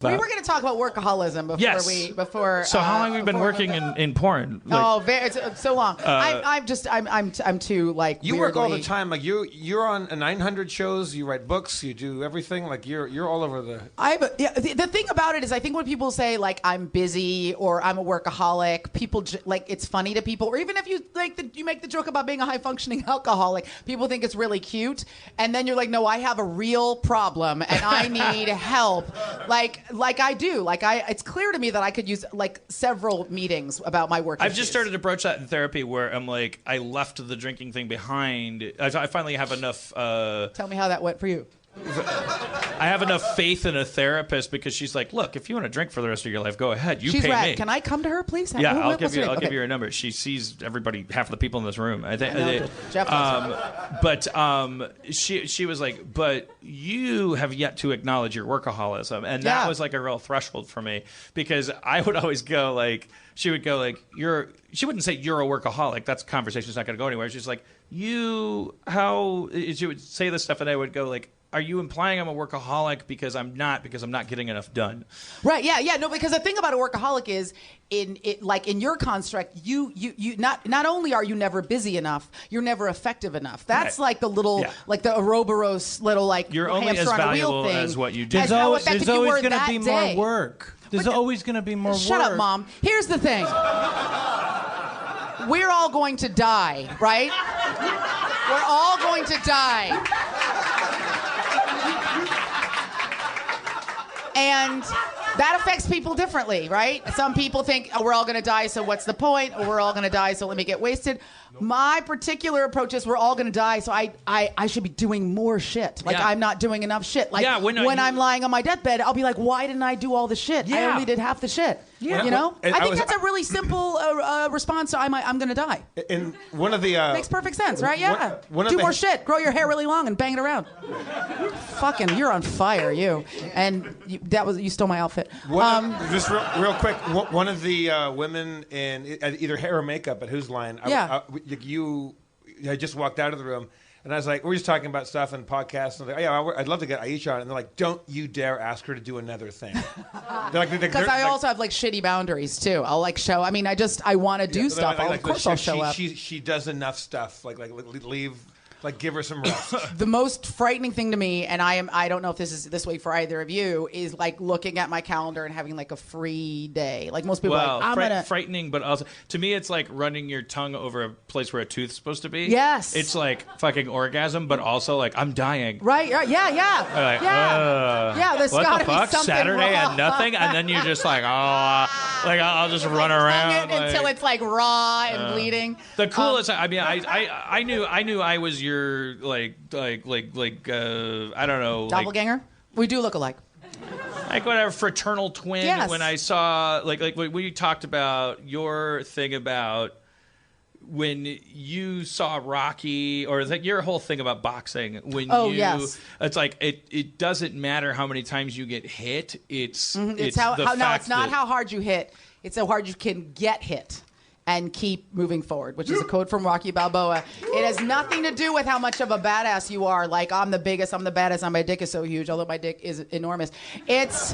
We were going to talk about workaholism before. So how long have you been working in porn? It's so long. I'm too like. You work all the time. Like you're on 900 shows. You write books. You do everything. Like you're all over the. The thing about it is, I think when people say like I'm busy or I'm a workaholic, people like it's funny to people. Or even if you you make the joke about being a high functioning alcoholic, people think it's really cute. And then you're like, no, I have a real problem and I need help. Like I do. It's clear to me that I could use like several meetings about my work. I've just started to broach that in therapy where I'm like, I left the drinking thing behind. I finally have enough. Tell me how that went for you. I have enough faith in a therapist because she's like, look, if you want to drink for the rest of your life, go ahead. She's pay me. Can I come to her, please? Yeah, I'll give you her number. She sees everybody, half of the people in this room. I think. She was like, but you have yet to acknowledge your workaholism, and that was like a real threshold for me because I would always go like, she would go like, she wouldn't say you're a workaholic. That's conversation's not going to go anywhere. She's like, she would say this stuff, and I would go like, are you implying I'm a workaholic because I'm not getting enough done? Right. Yeah. No, because the thing about a workaholic is in your construct, you not only are you never busy enough, you're never effective enough. That's like the little like the Ouroboros little like you're only as valuable as what you do. There's always going to be more work. There's always going to be more work. Shut up, Mom. Here's the thing. We're all going to die, right? We're all going to die. And that affects people differently, right? Some people think, we're all going to die, so what's the point? Or we're all going to die, so let me get wasted. My particular approach is we're all going to die, so I should be doing more shit. Like, I'm not doing enough shit. Like, when I'm lying on my deathbed, I'll be like, why didn't I do all the shit? I only did half the shit. Yeah. You know? I think that's a really simple response to I'm going to die. And one of the... Makes perfect sense, right? Yeah. Do more shit. Grow your hair really long and bang it around. Fucking, you're on fire, you. And you stole my outfit. Just real quick, one of the women in either hair or makeup at Whose Line, I just walked out of the room, and I was like, we're just talking about stuff and podcasts, and they're like, I'd love to get Aisha on, and they're like, don't you dare ask her to do another thing. Because I also have like shitty boundaries too. I'll like show. I mean, I want to do stuff. Of course, I'll show up. She does enough stuff. Like leave. Like, give her some rest. The most frightening thing to me, and I don't know if this is this way for either of you, is like looking at my calendar and having like a free day. Like most people are like, I'm frightening, but also to me it's like running your tongue over a place where a tooth's supposed to be. Yes. It's like fucking orgasm, but also like I'm dying. Right. Yeah. Like, yeah. There's what the fuck? Something Saturday wrong. and nothing, and then you're just like, like I'll just run around until it's like raw and bleeding. The coolest. I mean, I knew I was your I don't know, doppelganger. We do look alike. Like whatever, fraternal twin. Yes. When I saw like when you talked about your thing about when you saw Rocky, or like your whole thing about boxing, when it's like it doesn't matter how many times you get hit. It's not how hard you hit. It's how hard you can get hit and keep moving forward, which is a quote from Rocky Balboa. It has nothing to do with how much of a badass you are. Like, I'm the biggest, I'm the baddest, my dick is so huge, although my dick is enormous. It's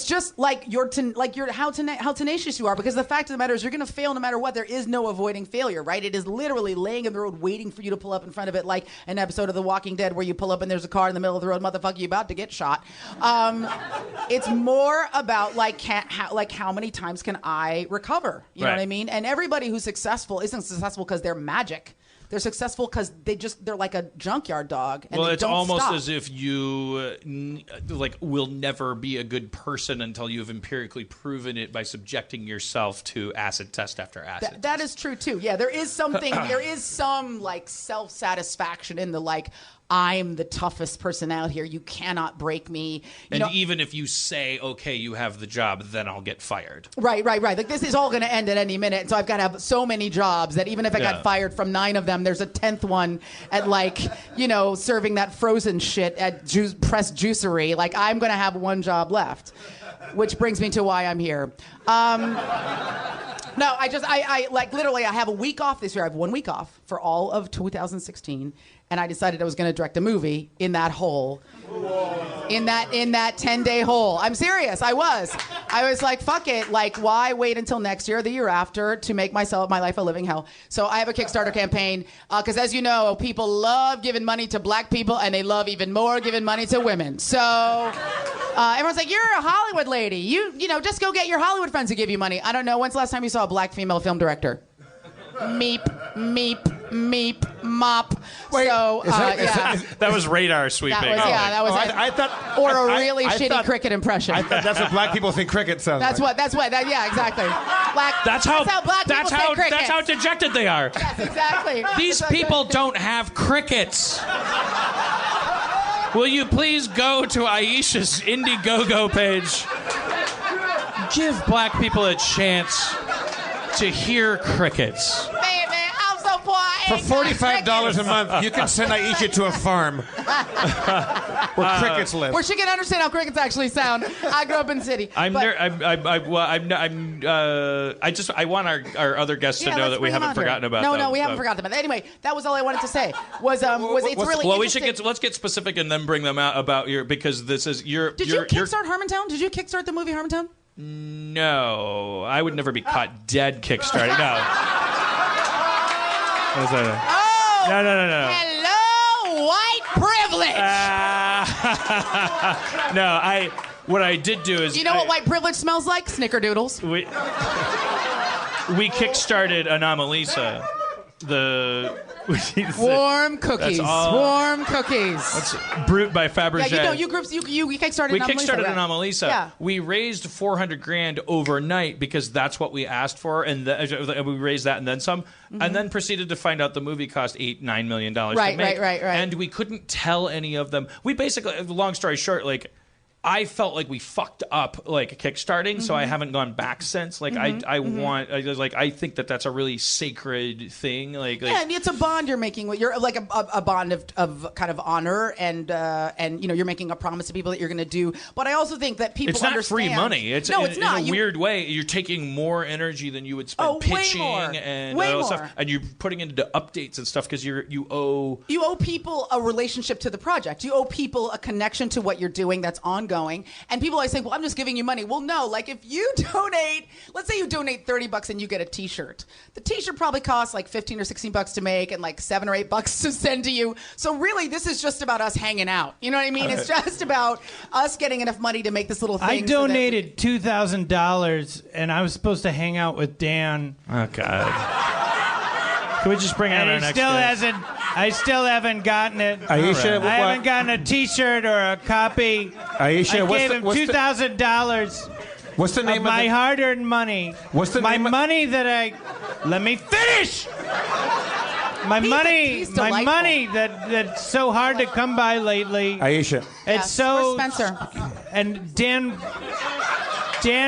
just like how tenacious you are, because the fact of the matter is you're going to fail no matter what. There is no avoiding failure, right? It is literally laying in the road waiting for you to pull up in front of it, like an episode of The Walking Dead where you pull up and there's a car in the middle of the road, motherfucker, you about to get shot. It's more about how many times can I recover? You know what I mean? And everybody who's successful isn't successful because they're magic. They're successful because they're like a junkyard dog. And it's almost stop. as if you will never be a good person until you've empirically proven it by subjecting yourself to acid test after acid. That is true too. Yeah, there is something. There is some like self-satisfaction in the like, I'm the toughest person out here. You cannot break me. Even if you say, okay, you have the job, then I'll get fired. Right. Like, this is all going to end at any minute. So I've got to have so many jobs that even if I got fired from 9 of them, there's a 10th one at serving that frozen shit at Press Juicery. Like, I'm going to have one job left, which brings me to why I'm here. No, I like literally I have a week off this year. I have 1 week off for all of 2016, and I decided I was going to direct a movie in that hole. In that 10-day hole. I'm serious. I was like, fuck it. Like, why wait until next year or the year after to make my life a living hell? So I have a Kickstarter campaign because, as you know, people love giving money to black people, and they love even more giving money to women. So everyone's like, you're a Hollywood lady. You know, just go get your Hollywood friends to give you money. I don't know. When's the last time you saw a black female film director? Meep, meep, meep, mop. Wait, so, that was radar sweeping. That was it. I thought, or a really shitty cricket impression. I thought that's what black people think cricket sounds like. Yeah, exactly. That's how black people say cricket. That's how dejected they are. Yes, exactly. These people don't have crickets. Will you please go to Aisha's Indiegogo page? Give black people a chance to hear crickets. Baby, I'm so poor. For $45 a month, you can send Aisha to a farm where crickets live. Where she can understand how crickets actually sound. I grew up in the city. I want our other guests to know that we haven't forgotten about them. No, we haven't forgotten about them. Anyway, that was all I wanted to say. Was it's really well, interesting. let's get specific and then bring them out about because this is your. Did you kickstart Harmontown? Did you kickstart the movie Harmontown? No, I would never be caught dead kickstarting. No. Oh! No. Hello, white privilege. No, what I did do is. You know what white privilege smells like? Snickerdoodles. We kickstarted Anomalisa. Warm cookies. Warm cookies. That's Brute by Fabergé. Yeah, you kickstarted Anomalisa. We kickstarted Anomalisa. Yeah. We raised $400,000 overnight because that's what we asked for, and we raised that and then some, and then proceeded to find out the movie cost $8-9 million to make. Right. And we couldn't tell any of them. We basically, long story short, like. I felt like we fucked up like kickstarting, so I haven't gone back since. Like I think that's a really sacred thing. Like and it's a bond you're making. You're like a bond of kind of honor, and you know you're making a promise to people that you're going to do. But I also think that people understand. It's not free money. It's not. In a weird way, you're taking more energy than you would spend pitching and all stuff, and you're putting it into updates and stuff because you owe people a relationship to the project. You owe people a connection to what you're doing that's ongoing. And people always say, well, I'm just giving you money. Well, no, like if you donate, let's say you donate $30 and you get a t-shirt. The t-shirt probably costs like $15 or $16 to make and like $7 or $8 to send to you. So really, this is just about us hanging out. You know what I mean? It's just about us getting enough money to make this little thing. I donated $2,000 and I was supposed to hang out with Dan. Oh, God. Can we just bring out our next guest? I still haven't gotten it. Aisha, I haven't gotten a T-shirt or a copy. Aisha, I gave him $2,000. What's the name of my hard-earned money? What's the name? Money that I. Let me finish. My money that's so hard to come by lately. Aisha. Where's It's so. Spencer. And Dan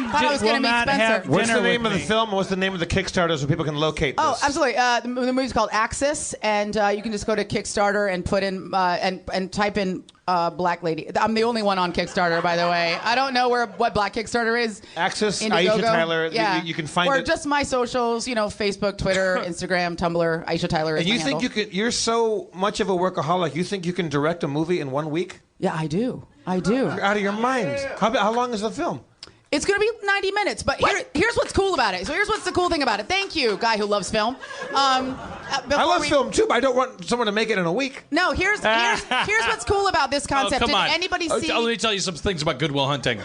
will not have dinner. What's the name of the film? What's the name of the Kickstarter so people can locate this? Oh, absolutely. The movie's called Axis, and you can just go to Kickstarter and put in and type in Black Lady. I'm the only one on Kickstarter, by the way. I don't know what Black Kickstarter is. Axis, Indiegogo. Aisha Tyler. Yeah. You can find or it. Or just my socials, Facebook, Twitter, Instagram, Tumblr. Aisha Tyler is and you my think handle. you're so much of a workaholic, you think you can direct a movie in 1 week? Yeah, I do. You're out of your mind. How long is the film? It's going to be 90 minutes, but here's what's cool about it. So here's what's the cool thing about it. Thank you, guy who loves film. I love film too, but I don't want someone to make it in a week. No, here's what's cool about this concept. Come on. Did anybody see? Let me tell you some things about Good Will Hunting.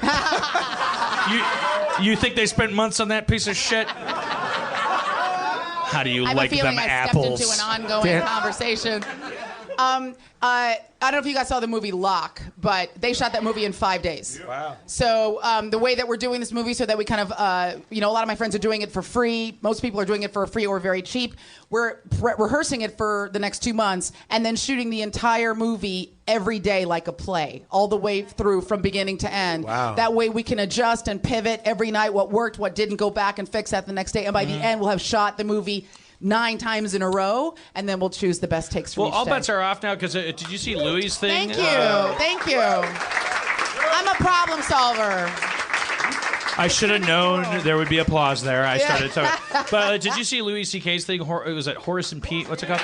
you think they spent months on that piece of shit? How do you like them apples? I stepped into an ongoing conversation. I don't know if you guys saw the movie Lock, but they shot that movie in 5 days. Wow. So the way that we're doing this movie so that we kind of, a lot of my friends are doing it for free. Most people are doing it for free or very cheap. We're rehearsing it for the next 2 months and then shooting the entire movie every day like a play, all the way through from beginning to end. Wow. That way we can adjust and pivot every night, what worked, what didn't, go back and fix that the next day. And by the end, we'll have shot the movie 9 times in a row, and then we'll choose the best takes from each all day. bets are off now, because did you see Louis' thing? Thank you. I'm a problem solver. I should have known there would be applause there. I started talking. But did you see Louis C.K.'s thing? It was at Horace and Pete. What's it called?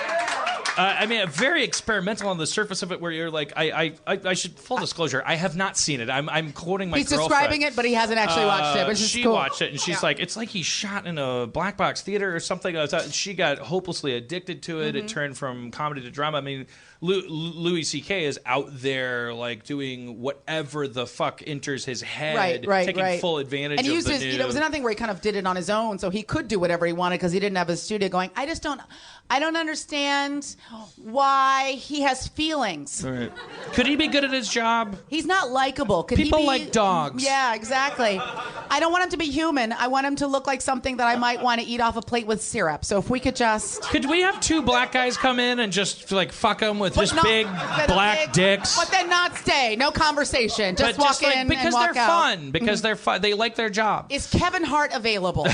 I mean, very experimental on the surface of it, where you're like, I should, full disclosure, I have not seen it. I'm quoting my girlfriend. He's describing it, but he hasn't actually watched it. But she cool. watched it, and she's like, it's like he shot in a black box theater or something. She got hopelessly addicted to it. It turned from comedy to drama. I mean, Louis C.K. is out there like doing whatever the fuck enters his head, taking full advantage. And he of used the his, new... it was another thing where he kind of did it on his own, so he could do whatever he wanted because he didn't have a studio going. I don't understand why he has feelings. Right. Could he be good at his job? He's not likable. People like dogs. Yeah, exactly. I don't want him to be human. I want him to look like something that I might want to eat off a plate with syrup. So if we could just... Could we have two black guys come in and just like fuck him with just big black dicks? But then not stay. No conversation. Just walk in because and walk they're out. fun. Because they're fun. They like their job. Is Kevin Hart available?